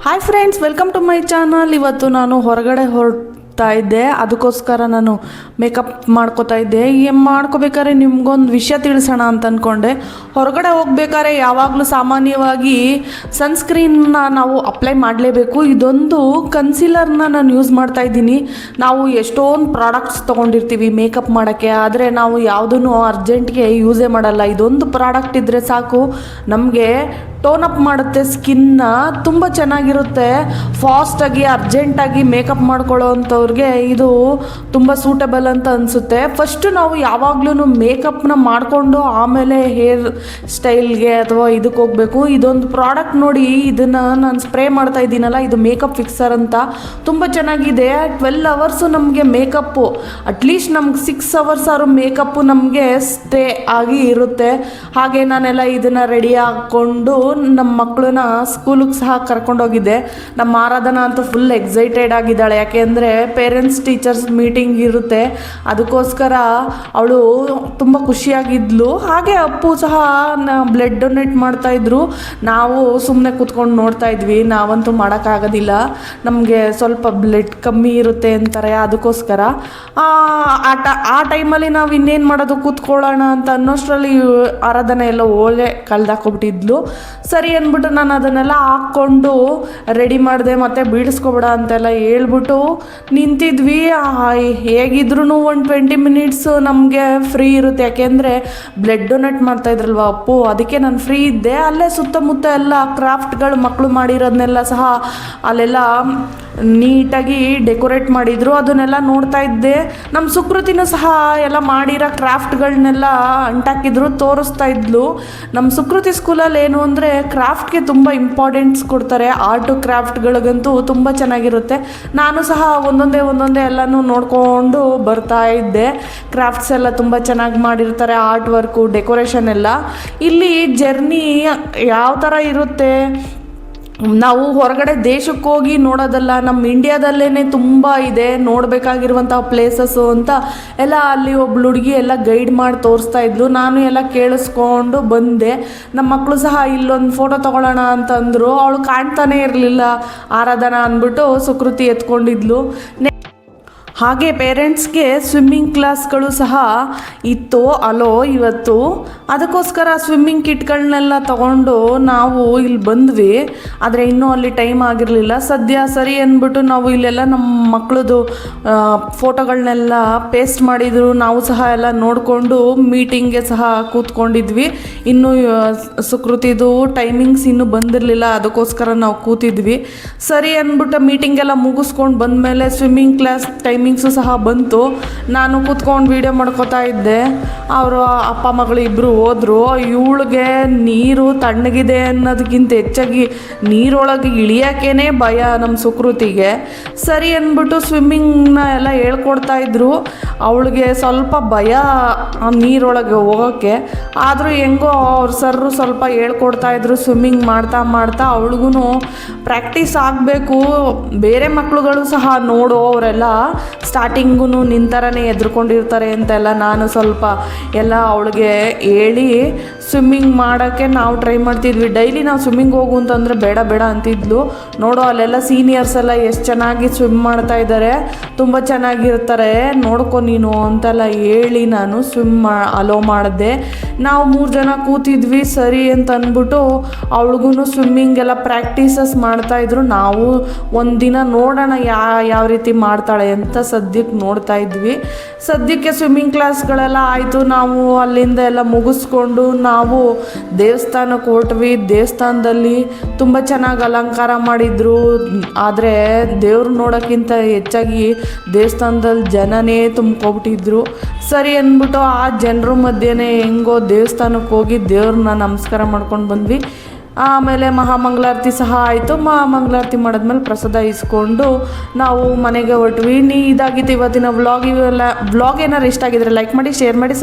Hi friends, welcome to my channel. ಇವತ್ತು ನಾನು ಹೊರಗಡೆ ಹೊರಡ್ತಾ ಇದ್ದೆ, ಅದಕ್ಕೋಸ್ಕರ ನಾನು ಮೇಕಪ್ ಮಾಡ್ಕೋತಾ ಇದ್ದೆ. ಮಾಡ್ಕೋಬೇಕಾದ್ರೆ ನಿಮ್ಗೊಂದು ವಿಷಯ ತಿಳಿಸೋಣ ಅಂತ ಅಂದ್ಕೊಂಡೆ. ಹೊರಗಡೆ ಹೋಗ್ಬೇಕಾದ್ರೆ ಯಾವಾಗಲೂ ಸಾಮಾನ್ಯವಾಗಿ ಸನ್ಸ್ಕ್ರೀನ್ನ ನಾವು ಅಪ್ಲೈ ಮಾಡಲೇಬೇಕು. ಇದೊಂದು ಕನ್ಸೀಲರ್ನ ನಾನು ಯೂಸ್ ಮಾಡ್ತಾ ಇದ್ದೀನಿ. ನಾವು ಎಷ್ಟೊಂದು ಪ್ರಾಡಕ್ಟ್ಸ್ ತೊಗೊಂಡಿರ್ತೀವಿ ಮೇಕಪ್ ಮಾಡೋಕ್ಕೆ, ಆದರೆ ನಾವು ಯಾವುದೂ ಅರ್ಜೆಂಟ್ಗೆ ಯೂಸೇ ಮಾಡಲ್ಲ. ಇದೊಂದು ಪ್ರಾಡಕ್ಟ್ ಇದ್ದರೆ ಸಾಕು, ನಮಗೆ ಟೋನ್ ಅಪ್ ಮಾಡುತ್ತೆ ಸ್ಕಿನ್ನ, ತುಂಬ ಚೆನ್ನಾಗಿರುತ್ತೆ. ಫಾಸ್ಟಾಗಿ ಅರ್ಜೆಂಟಾಗಿ ಮೇಕಪ್ ಮಾಡ್ಕೊಳ್ಳೋ ಅಂಥವ್ರಿಗೆ ಇದು ತುಂಬ ಸೂಟಬಲ್ ಅಂತ ಅನಿಸುತ್ತೆ. ಫಸ್ಟು ನಾವು ಯಾವಾಗ್ಲೂ ಮೇಕಪ್ನ ಮಾಡಿಕೊಂಡು ಆಮೇಲೆ ಹೇರ್ ಸ್ಟೈಲ್ಗೆ ಅಥವಾ ಇದಕ್ಕೆ ಹೋಗಬೇಕು. ಇದೊಂದು ಪ್ರಾಡಕ್ಟ್ ನೋಡಿ, ಇದನ್ನು ನಾನು ಸ್ಪ್ರೇ ಮಾಡ್ತಾ ಇದ್ದೀನಲ್ಲ, ಇದು ಮೇಕಪ್ ಫಿಕ್ಸರ್ ಅಂತ, ತುಂಬ ಚೆನ್ನಾಗಿದೆ. 12 ಅವರ್ಸು ನಮಗೆ ಮೇಕಪ್ಪು, ಅಟ್ಲೀಸ್ಟ್ ನಮ್ಗೆ 6 ಅವರ್ಸ್ ಆದ್ರೂ ಮೇಕಪ್ಪು ನಮಗೆ ಸ್ಟೇ ಆಗಿ ಇರುತ್ತೆ. ಹಾಗೆ ನಾನೆಲ್ಲ ಇದನ್ನು ರೆಡಿ ಹಾಕ್ಕೊಂಡು ನಮ್ಮ ಮಕ್ಕಳನ್ನ ಸ್ಕೂಲಿಗೆ ಸಹ ಕರ್ಕೊಂಡೋಗಿದ್ದೆ. ನಮ್ಮ ಆರಾಧನಾ ಅಂತೂ ಫುಲ್ ಎಕ್ಸೈಟೆಡ್ ಆಗಿದ್ದಾಳೆ, ಯಾಕೆಂದರೆ ಪೇರೆಂಟ್ಸ್ ಟೀಚರ್ಸ್ ಮೀಟಿಂಗ್ ಇರುತ್ತೆ, ಅದಕ್ಕೋಸ್ಕರ ಅವಳು ತುಂಬ ಖುಷಿಯಾಗಿದ್ಲು. ಹಾಗೆ ಅಪ್ಪು ಸಹ ಬ್ಲಡ್ ಡೊನೇಟ್ ಮಾಡ್ತಾಯಿದ್ರು. ನಾವು ಸುಮ್ಮನೆ ಕೂತ್ಕೊಂಡು ನೋಡ್ತಾ ಇದ್ವಿ. ನಾವಂತೂ ಮಾಡೋಕ್ಕಾಗೋದಿಲ್ಲ, ನಮಗೆ ಸ್ವಲ್ಪ ಬ್ಲಡ್ ಕಮ್ಮಿ ಇರುತ್ತೆ ಅಂತಾರೆ, ಅದಕ್ಕೋಸ್ಕರ ಆ ಟೈಮಲ್ಲಿ ನಾವು ಇನ್ನೇನು ಮಾಡೋದು, ಕೂತ್ಕೊಳ್ಳೋಣ ಅಂತ ಅನ್ನೋಷ್ಟರಲ್ಲಿ ಆರಾಧನೆ ಎಲ್ಲ ಓಲೆ ಕಳ್ದಾಕೊಬಿಟ್ಟಿದ್ಲು. ಸರಿ ಅಂದ್ಬಿಟ್ಟು ನಾನು ಅದನ್ನೆಲ್ಲ ಹಾಕ್ಕೊಂಡು ರೆಡಿ ಮಾಡಿದೆ, ಮತ್ತು ಬೀಳಿಸ್ಕೊಬೇಡ ಅಂತೆಲ್ಲ ಹೇಳ್ಬಿಟ್ಟು ನಿಂತಿದ್ವಿ. ಹೇಗಿದ್ರೂ ಒಂದು 20 ಮಿನಿಟ್ಸ್ ನಮಗೆ ಫ್ರೀ ಇರುತ್ತೆ, ಯಾಕೆಂದರೆ ಬ್ಲಡ್ ಡೊನೇಟ್ ಮಾಡ್ತಾಯಿದ್ರಲ್ವ ಅಪ್ಪು, ಅದಕ್ಕೆ ನಾನು ಫ್ರೀ ಇದ್ದೆ. ಅಲ್ಲೇ ಸುತ್ತಮುತ್ತ ಎಲ್ಲ ಕ್ರಾಫ್ಟ್ಗಳು ಮಕ್ಕಳು ಮಾಡಿರೋದನ್ನೆಲ್ಲ ಸಹ ಅಲ್ಲೆಲ್ಲ ನೀಟಾಗಿ ಡೆಕೋರೇಟ್ ಮಾಡಿದರು, ಅದನ್ನೆಲ್ಲ ನೋಡ್ತಾ ಇದ್ದೆ. ನಮ್ಮ ಸುಕೃತಿನೂ ಸಹ ಎಲ್ಲ ಮಾಡಿರೋ ಕ್ರಾಫ್ಟ್ಗಳನ್ನೆಲ್ಲ ಅಂಟಾಕಿದ್ರು, ತೋರಿಸ್ತಾ ಇದ್ಲು. ನಮ್ಮ ಸುಕೃತಿ ಸ್ಕೂಲಲ್ಲಿ ಏನು ಅಂದರೆ ಕ್ರಾಫ್ಟ್ಗೆ ತುಂಬ ಇಂಪಾರ್ಟೆನ್ಸ್ ಕೊಡ್ತಾರೆ. ಆರ್ಟು ಕ್ರಾಫ್ಟ್ಗಳಿಗಂತೂ ತುಂಬ ಚೆನ್ನಾಗಿರುತ್ತೆ. ನಾನು ಸಹ ಒಂದೊಂದೇ ಎಲ್ಲನೂ ನೋಡಿಕೊಂಡು ಬರ್ತಾ ಇದ್ದೆ. ಕ್ರಾಫ್ಟ್ಸ್ ಎಲ್ಲ ತುಂಬ ಚೆನ್ನಾಗಿ ಮಾಡಿರ್ತಾರೆ, ಆರ್ಟ್ ವರ್ಕು, ಡೆಕೋರೇಷನ್ ಎಲ್ಲ. ಇಲ್ಲಿ ಜರ್ನಿ ಯಾವ ಥರ ಇರುತ್ತೆ, ನಾವು ಹೊರಗಡೆ ದೇಶಕ್ಕೆ ಹೋಗಿ ನೋಡೋದಲ್ಲ, ನಮ್ಮ ಇಂಡಿಯಾದಲ್ಲೇ ತುಂಬ ಇದೆ ನೋಡಬೇಕಾಗಿರುವಂಥ ಪ್ಲೇಸಸ್ಸು ಅಂತ ಎಲ್ಲ ಅಲ್ಲಿ ಒಬ್ಳು ಹುಡುಗಿ ಎಲ್ಲ ಗೈಡ್ ಮಾಡಿ ತೋರಿಸ್ತಾ ಇದ್ಲು. ನಾನು ಎಲ್ಲ ಕೇಳಿಸ್ಕೊಂಡು ಬಂದೆ. ನಮ್ಮ ಮಕ್ಕಳು ಸಹ ಇಲ್ಲೊಂದು ಫೋಟೋ ತೊಗೊಳ್ಳೋಣ ಅಂತಂದರು. ಅವಳು ಕಾಣ್ತಾನೇ ಇರಲಿಲ್ಲ, ಆರಾಧನಾ ಅಂದ್ಬಿಟ್ಟು ಸುಕೃತಿ ಎತ್ಕೊಂಡಿದ್ಲು. ಹಾಗೆ ಪೇರೆಂಟ್ಸ್ಗೆ ಸ್ವಿಮ್ಮಿಂಗ್ ಕ್ಲಾಸ್ಗಳು ಸಹ ಇತ್ತು ಇವತ್ತು, ಅದಕ್ಕೋಸ್ಕರ ಸ್ವಿಮ್ಮಿಂಗ್ ಕಿಟ್ಗಳನ್ನೆಲ್ಲ ತಗೊಂಡು ನಾವು ಇಲ್ಲಿ ಬಂದ್ವಿ. ಆದರೆ ಇನ್ನೂ ಅಲ್ಲಿ ಟೈಮ್ ಆಗಿರಲಿಲ್ಲ. ಸರಿ ಅಂದ್ಬಿಟ್ಟು ನಾವು ಇಲ್ಲೆಲ್ಲ ನಮ್ಮ ಮಕ್ಕಳದು ಫೋಟೋಗಳನ್ನೆಲ್ಲ ಪೇಸ್ಟ್ ಮಾಡಿದ್ರು. ನಾವು ಸಹ ಎಲ್ಲ ನೋಡಿಕೊಂಡು ಮೀಟಿಂಗ್ಗೆ ಸಹ ಕೂತ್ಕೊಂಡಿದ್ವಿ. ಇನ್ನೂ ಸುಕೃತಿದು ಟೈಮಿಂಗ್ಸ್ ಇನ್ನೂ ಬಂದಿರಲಿಲ್ಲ, ಅದಕ್ಕೋಸ್ಕರ ನಾವು ಕೂತಿದ್ವಿ. ಸರಿ ಅಂದ್ಬಿಟ್ಟು ಮೀಟಿಂಗೆಲ್ಲ ಮುಗಿಸ್ಕೊಂಡು ಬಂದಮೇಲೆ ಸ್ವಿಮ್ಮಿಂಗ್ ಕ್ಲಾಸ್ ಟೈಮಿಂಗ್ಸು ಸಹ ಬಂತು. ನಾನು ಕೂತ್ಕೊಂಡು ವೀಡಿಯೋ ಮಾಡ್ಕೋತಾ ಇದ್ದೆ. ಅವರು ಅಪ್ಪ ಮಗಳು ಇಬ್ಬರು ಹೋದರು. ಇವಳಿಗೆ ನೀರು ತಣ್ಣಗಿದೆ ಅನ್ನೋದಕ್ಕಿಂತ ಹೆಚ್ಚಾಗಿ ನೀರೊಳಗೆ ಇಳಿಯೋಕ್ಕೇ ಭಯ ನಮ್ಮ ಸುಕೃತಿಗೆ. ಸರಿ ಅಂದ್ಬಿಟ್ಟು ಸ್ವಿಮ್ಮಿಂಗ್ನ ಎಲ್ಲ ಹೇಳ್ಕೊಡ್ತಾ ಇದ್ರು. ಅವಳಿಗೆ ಸ್ವಲ್ಪ ಭಯ ನೀರೊಳಗೆ ಹೋಗೋಕ್ಕೆ, ಆದರೂ ಹೆಂಗೋ ಅವ್ರ ಸರ್ರು ಸ್ವಲ್ಪ ಹೇಳ್ಕೊಡ್ತಾ ಇದ್ರು. ಸ್ವಿಮ್ಮಿಂಗ್ ಮಾಡ್ತಾ ಅವಳಿಗೂ ಪ್ರಾಕ್ಟೀಸ್ ಆಗಬೇಕು. ಬೇರೆ ಮಕ್ಕಳುಗಳು ಸಹ ನೋಡು, ಅವರೆಲ್ಲ ಸ್ಟಾರ್ಟಿಂಗೂ ನಿಂತರನೇ ಎದ್ರುಕೊಂಡಿರ್ತಾರೆ ಅಂತೆಲ್ಲ ನಾನು ಸ್ವಲ್ಪ ಎಲ್ಲ ಅವಳಿಗೆ ಹೇಳಿ ಸ್ವಿಮ್ಮಿಂಗ್ ಮಾಡೋಕ್ಕೆ ನಾವು ಟ್ರೈ ಮಾಡ್ತಿದ್ವಿ. ಡೈಲಿ ನಾವು ಸ್ವಿಮ್ಮಿಂಗ್ ಹೋಗು ಅಂತಂದರೆ ಬೇಡ ಅಂತಿದ್ಲು. ನೋಡು ಅಲ್ಲೆಲ್ಲ ಸೀನಿಯರ್ಸ್ ಎಲ್ಲ ಎಷ್ಟು ಚೆನ್ನಾಗಿ ಸ್ವಿಮ್ ಮಾಡ್ತಾ ಇದ್ದಾರೆ, ತುಂಬ ಚೆನ್ನಾಗಿರ್ತಾರೆ, ನೋಡ್ಕೊ ನೀನು ಅಂತೆಲ್ಲ ಹೇಳಿ ನಾನು ಅಲೋ ಮಾಡಿದೆ. ನಾವು 3 ಜನ ಕೂತಿದ್ವಿ. ಸರಿ ಅಂತ ಅಂದ್ಬಿಟ್ಟು ಅವಳಿಗೂ ಸ್ವಿಮ್ಮಿಂಗ್ ಎಲ್ಲ ಪ್ರಾಕ್ಟೀಸಸ್ ಮಾಡ್ತಾಯಿದ್ರು. ನಾವು ಒಂದಿನ ನೋಡೋಣ ಯಾವ ರೀತಿ ಮಾಡ್ತಾಳೆ ಅಂತ ಸದ್ಯಕ್ಕೆ ನೋಡ್ತಾ ಇದ್ವಿ. ಸದ್ಯಕ್ಕೆ ಸ್ವಿಮ್ಮಿಂಗ್ ಕ್ಲಾಸ್ಗಳೆಲ್ಲ ಆಯಿತು. ನಾವು ಅಲ್ಲಿಂದ ಎಲ್ಲ ಮುಗಿಸ್ಕೊಂಡು ನಾವು ದೇವಸ್ಥಾನಕ್ಕೆ ಹೊರಟ್ವಿ. ದೇವಸ್ಥಾನದಲ್ಲಿ ತುಂಬ ಚೆನ್ನಾಗಿ ಅಲಂಕಾರ ಮಾಡಿದರು. ಆದರೆ ದೇವ್ರು ನೋಡೋಕ್ಕಿಂತ ಹೆಚ್ಚಾಗಿ ದೇವಸ್ಥಾನದಲ್ಲಿ ಜನನೇ ತುಂಬ್ಕೊಬಿಟ್ಟಿದ್ರು. ಸರಿ ಅಂದ್ಬಿಟ್ಟು ಆ ಜನರ ಮಧ್ಯೆನೇ ಹೆಂಗೋ ದೇವಸ್ಥಾನಕ್ಕೆ ಹೋಗಿ ದೇವ್ರನ್ನ ನಮಸ್ಕಾರ ಮಾಡ್ಕೊಂಡು ಬಂದ್ವಿ. ಆಮೇಲೆ ಮಹಾಮಂಗಳಾರತಿ ಸಹ ಆಯಿತು. ಮಹಾಮಂಗಳಾರತಿ ಮಾಡಿದ್ಮೇಲೆ ಪ್ರಸಾದ ಇಸ್ಕೊಂಡು ನಾವು ಮನೆಗೆ ಹೊರಟ್ವಿ. ಇದಾಗಿತ್ತು ಇವತ್ತಿನ ವ್ಲಾಗ್. ವ್ಲಾಗ್ ಏನಾರು ಇಷ್ಟ ಆಗಿದ್ರೆ ಲೈಕ್ ಮಾಡಿ, ಶೇರ್ ಮಾಡಿ,